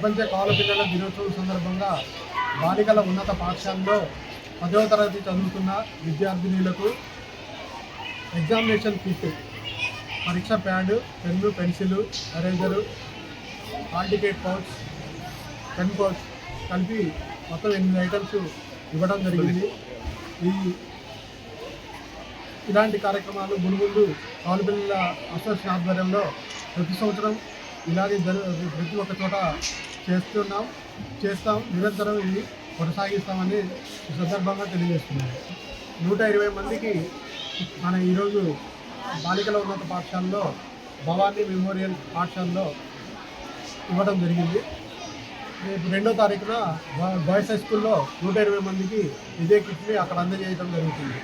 ప్రపంచ కవల పిల్లల దినోత్సవం సందర్భంగా బాలికల ఉన్నత పాఠశాలలో 10వ తరగతి చదువుతున్న విద్యార్థినులకు ఎగ్జామినేషన్ కిట్, పరీక్ష pad, pen, pencil, eraser, hall ticket pouch, pen pouch కలిపి మొత్తం 8 ఐటమ్స్ ఇవ్వడం జరిగింది. ఇలాంటి కార్యక్రమాలు మునుముందు కవల పిల్లల అసోసియేషన్ ఆధ్వర్యంలో ప్రతి సంవత్సరం ఇలాగే ప్రతి ఒక్క చోట చేస్తాం, నిరంతరం ఇది కొనసాగిస్తామని ఈ సందర్భంగా తెలియజేస్తున్నాను. 120 మందికి మన ఈరోజు బాలికల ఉన్నత పాఠశాలలో భవానీ మెమోరియల్ పాఠశాలలో ఇవ్వడం జరిగింది. రేపు 2వ తారీఖున బాయ్స్ హై స్కూల్లో 120 మందికి ఇదే కిట్ని అక్కడ అందజేయడం జరుగుతుంది.